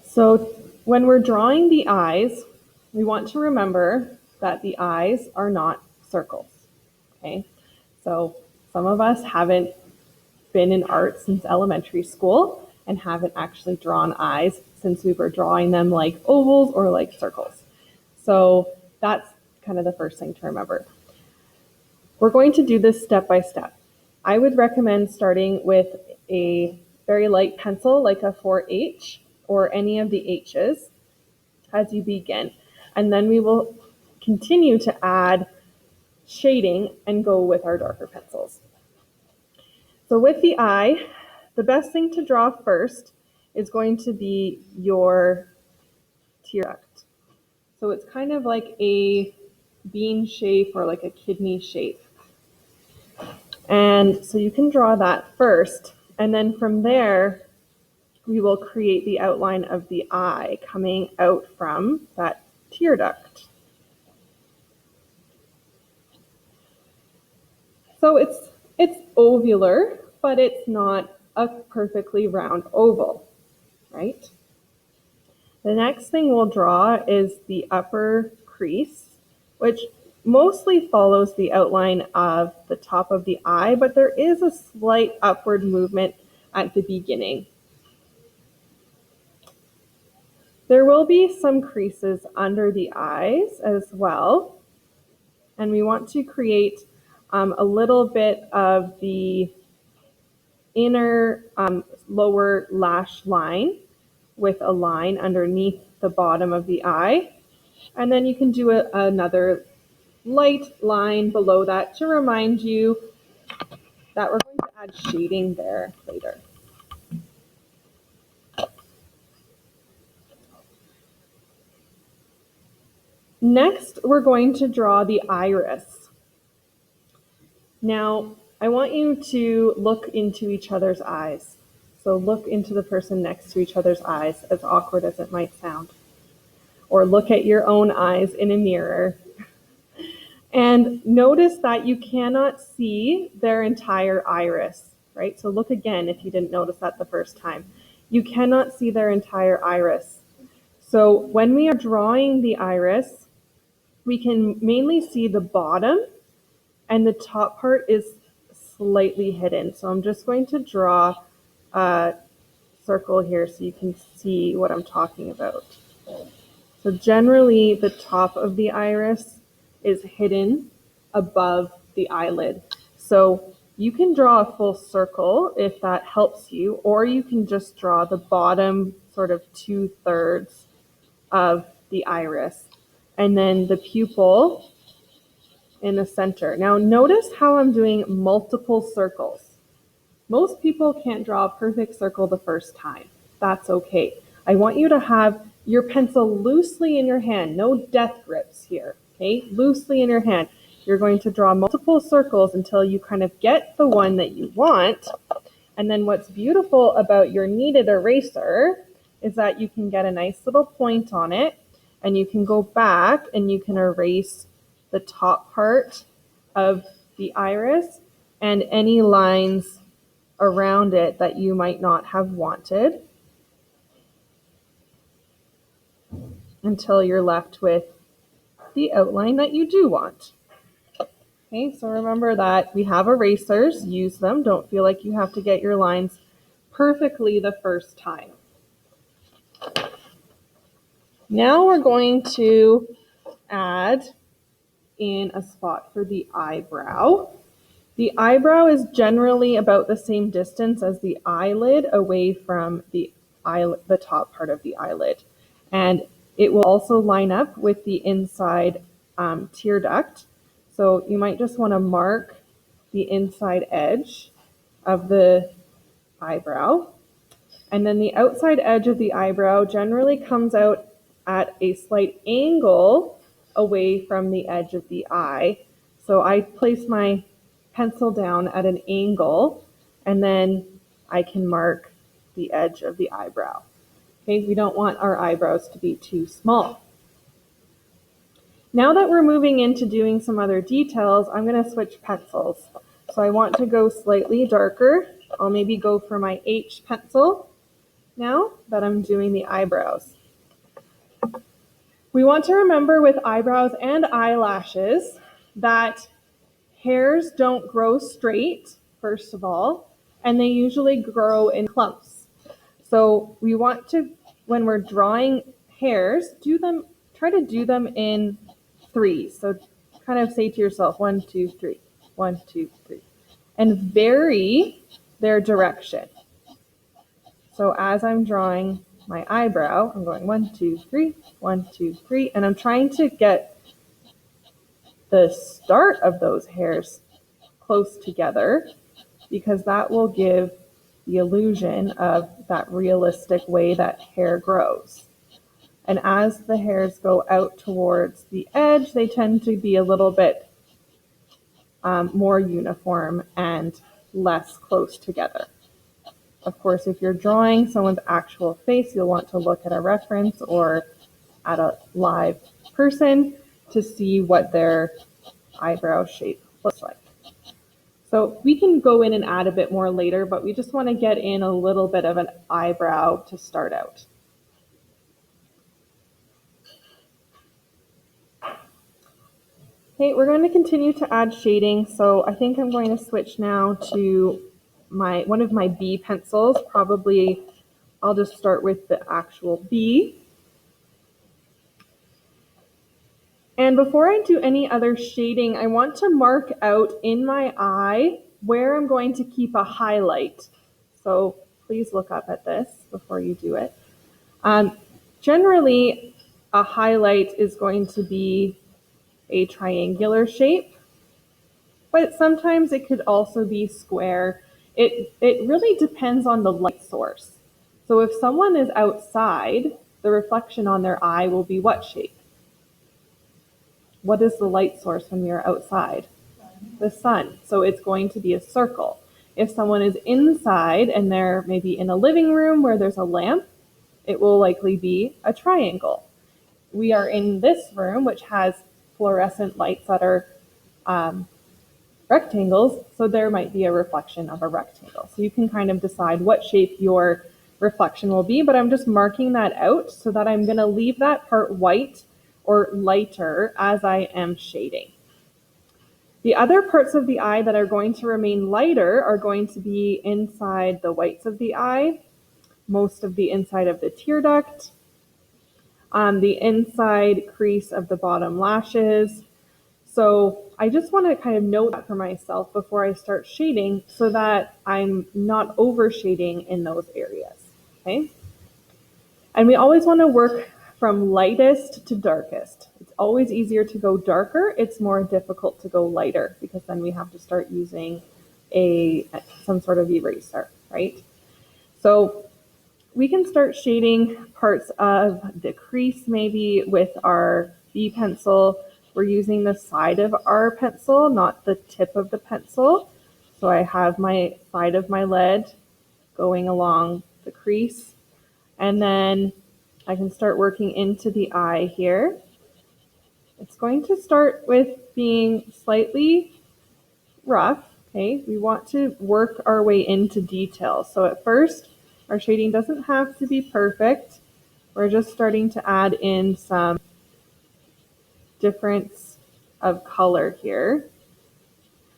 So when we're drawing the eyes, we want to remember that the eyes are not circles, okay? So some of us haven't been in art since elementary school and haven't actually drawn eyes since we were drawing them like ovals or like circles. So that's kind of the first thing to remember. We're going to do this step by step. I would recommend starting with a very light pencil like a 4H or any of the H's as you begin. And then we will continue to add shading and go with our darker pencils. So with the eye, the best thing to draw first is going to be your tear duct. So it's kind of like a bean shape or like a kidney shape. And so you can draw that first, and then from there, we will create the outline of the eye coming out from that tear duct. So it's ovular, but it's not a perfectly round oval, right? The next thing we'll draw is the upper crease, which mostly follows the outline of the top of the eye, but there is a slight upward movement at the beginning. There will be some creases under the eyes as well, and we want to create a little bit of the inner lower lash line with a line underneath the bottom of the eye. And then you can do another light line below that to remind you that we're going to add shading there later. Next, we're going to draw the iris. Now, I want you to look into each other's eyes. So look into the person next to each other's eyes, as awkward as it might sound. Or look at your own eyes in a mirror. And notice that you cannot see their entire iris, right? So look again if you didn't notice that the first time. You cannot see their entire iris. So when we are drawing the iris, we can mainly see the bottom, and the top part is slightly hidden. So I'm just going to draw a circle here so you can see what I'm talking about. So generally, the top of the iris is hidden above the eyelid. So you can draw a full circle if that helps you, or you can just draw the bottom sort of 2/3 of the iris, and then the pupil in the center. Now notice how I'm doing multiple circles. Most people can't draw a perfect circle the first time. That's okay. I want you to have your pencil loosely in your hand, no death grips here, okay? Loosely in your hand. You're going to draw multiple circles until you kind of get the one that you want. And then what's beautiful about your kneaded eraser is that you can get a nice little point on it, and you can go back and you can erase the top part of the iris and any lines around it that you might not have wanted until you're left with the outline that you do want. Okay, so remember that we have erasers, use them. Don't feel like you have to get your lines perfectly the first time. Now we're going to add in a spot for the eyebrow. The eyebrow is generally about the same distance as the eyelid away from the top part of the eyelid. And it will also line up with the inside tear duct. So you might just want to mark the inside edge of the eyebrow. And then the outside edge of the eyebrow generally comes out at a slight angle away from the edge of the eye. So I place my pencil down at an angle, and then I can mark the edge of the eyebrow. Okay, we don't want our eyebrows to be too small. Now that we're moving into doing some other details, I'm going to switch pencils. So I want to go slightly darker. I'll maybe go for my H pencil. now that I'm doing the eyebrows. We want to remember with eyebrows and eyelashes that hairs don't grow straight, first of all, and they usually grow in clumps. So we want to, when we're drawing hairs, try to do them in threes. So kind of say to yourself, 1, 2, 3, 1, 2, 3, and vary their direction. So as I'm drawing my eyebrow, I'm going 1, 2, 3, 1, 2, 3, and I'm trying to get the start of those hairs close together because that will give the illusion of that realistic way that hair grows. And as the hairs go out towards the edge, they tend to be a little bit more uniform and less close together. Of course, if you're drawing someone's actual face, you'll want to look at a reference or at a live person to see what their eyebrow shape looks like. So we can go in and add a bit more later, but we just want to get in a little bit of an eyebrow to start out. Okay, we're going to continue to add shading. So I think I'm going to switch now to one of my B pencils. Probably I'll just start with the actual B. And before I do any other shading, I want to mark out in my eye where I'm going to keep a highlight. So please look up at this before you do it. Generally, a highlight is going to be a triangular shape, but sometimes it could also be square. It really depends on the light source. So if someone is outside, the reflection on their eye will be what shape? What is the light source when we are outside? The sun. So it's going to be a circle. If someone is inside and they're maybe in a living room where there's a lamp, it will likely be a triangle. We are in this room, which has fluorescent lights that are rectangles, so there might be a reflection of a rectangle. So you can kind of decide what shape your reflection will be, but I'm just marking that out so that I'm going to leave that part white or lighter as I am shading. The other parts of the eye that are going to remain lighter are going to be inside the whites of the eye, most of the inside of the tear duct, the inside crease of the bottom lashes. So I just want to kind of note that for myself before I start shading so that I'm not over shading in those areas, okay? And we always want to work from lightest to darkest. It's always easier to go darker. It's more difficult to go lighter because then we have to start using some sort of eraser, right? So we can start shading parts of the crease maybe with our B pencil. We're using the side of our pencil, not the tip of the pencil. So I have my side of my lead going along the crease, and then I can start working into the eye here. It's going to start with being slightly rough, okay? We want to work our way into detail. So at first, our shading doesn't have to be perfect. We're just starting to add in some difference of color here.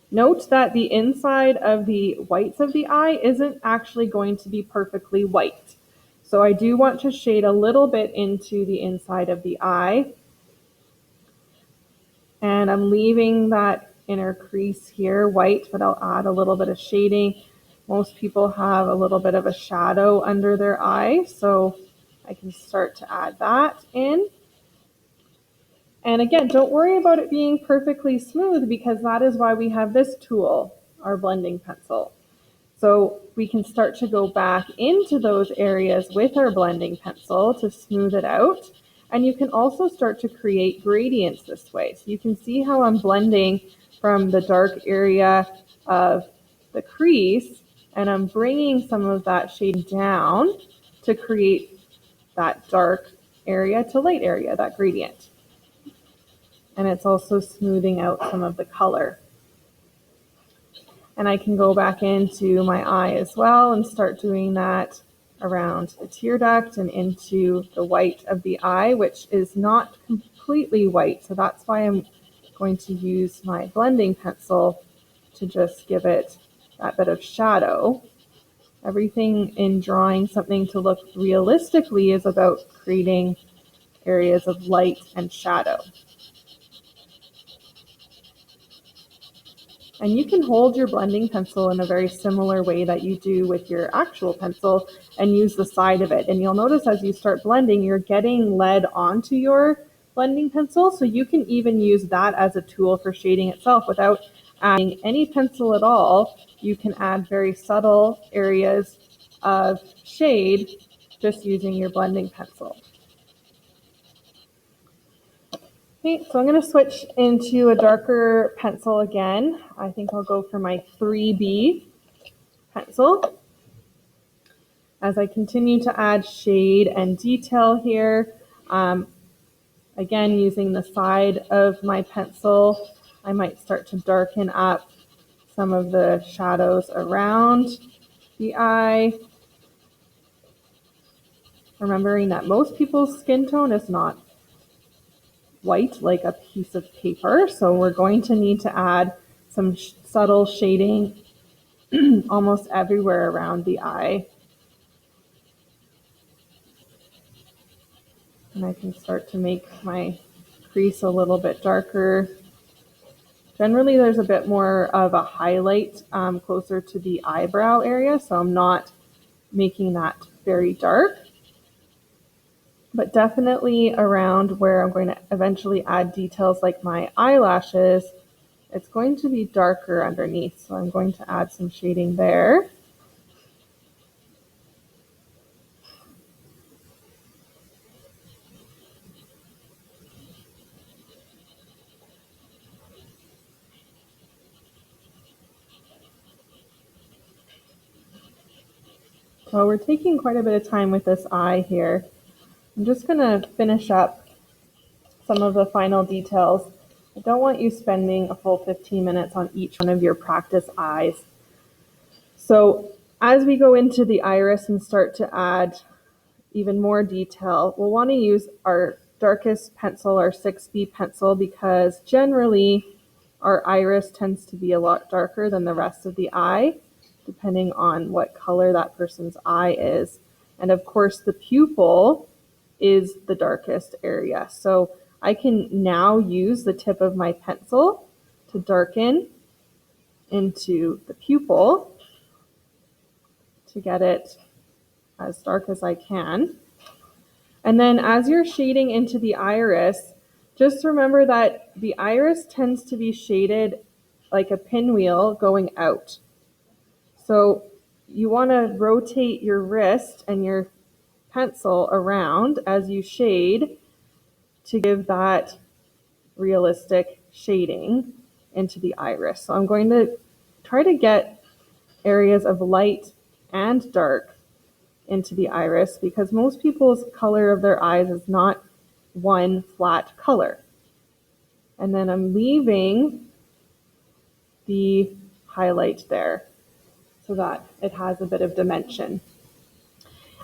Note that the inside of the whites of the eye isn't actually going to be perfectly white. So I do want to shade a little bit into the inside of the eye. And I'm leaving that inner crease here white, but I'll add a little bit of shading. Most people have a little bit of a shadow under their eye, so I can start to add that in. And again, don't worry about it being perfectly smooth because that is why we have this tool, our blending pencil. So we can start to go back into those areas with our blending pencil to smooth it out. And you can also start to create gradients this way. So you can see how I'm blending from the dark area of the crease, and I'm bringing some of that shade down to create that dark area to light area, that gradient. And it's also smoothing out some of the color. And I can go back into my eye as well and start doing that around the tear duct and into the white of the eye, which is not completely white. So that's why I'm going to use my blending pencil to just give it that bit of shadow. Everything in drawing something to look realistically is about creating areas of light and shadow. And you can hold your blending pencil in a very similar way that you do with your actual pencil and use the side of it. And you'll notice as you start blending, you're getting lead onto your blending pencil. So you can even use that as a tool for shading itself without adding any pencil at all. You can add very subtle areas of shade just using your blending pencil. Okay, so I'm going to switch into a darker pencil again. I think I'll go for my 3B pencil. As I continue to add shade and detail here, again, using the side of my pencil, I might start to darken up some of the shadows around the eye. Remembering that most people's skin tone is not white like a piece of paper, so we're going to need to add some subtle shading almost everywhere around the eye. And I can start to make my crease a little bit darker. Generally, there's a bit more of a highlight closer to the eyebrow area, so I'm not making that very dark. But definitely around where I'm going to eventually add details like my eyelashes, it's going to be darker underneath. So I'm going to add some shading there. So we're taking quite a bit of time with this eye here. I'm just going to finish up some of the final details. I don't want you spending a full 15 minutes on each one of your practice eyes. So as we go into the iris and start to add even more detail, we'll want to use our darkest pencil, our 6B pencil, because generally our iris tends to be a lot darker than the rest of the eye, depending on what color that person's eye is. And of course, the pupil is the darkest area. So I can now use the tip of my pencil to darken into the pupil to get it as dark as I can. And then as you're shading into the iris, just remember that the iris tends to be shaded like a pinwheel going out. So you want to rotate your wrist and your pencil around as you shade to give that realistic shading into the iris. So I'm going to try to get areas of light and dark into the iris because most people's color of their eyes is not one flat color. And then I'm leaving the highlight there so that it has a bit of dimension.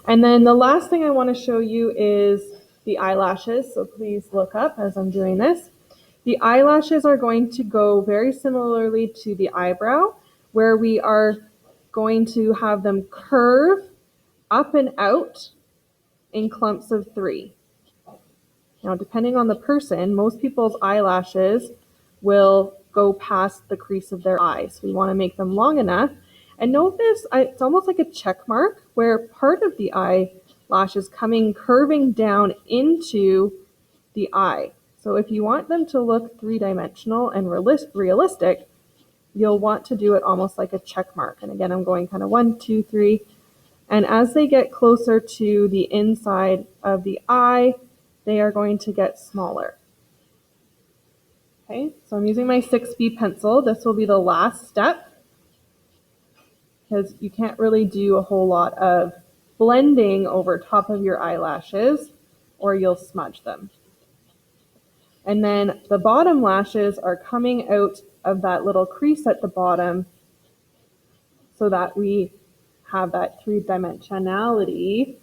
And then the last thing I want to show you is the eyelashes. So please look up as I'm doing this. The eyelashes are going to go very similarly to the eyebrow, where we are going to have them curve up and out in clumps of 3. Now, depending on the person, most people's eyelashes will go past the crease of their eye. So we want to make them long enough. And notice it's almost like a check mark where part of the eyelash is curving down into the eye. So if you want them to look 3-dimensional and realistic, you'll want to do it almost like a check mark. And again, I'm going kind of 1, 2, 3. And as they get closer to the inside of the eye, they are going to get smaller. Okay, so I'm using my 6B pencil. This will be the last step because you can't really do a whole lot of blending over top of your eyelashes or you'll smudge them. And then the bottom lashes are coming out of that little crease at the bottom so that we have that three dimensionality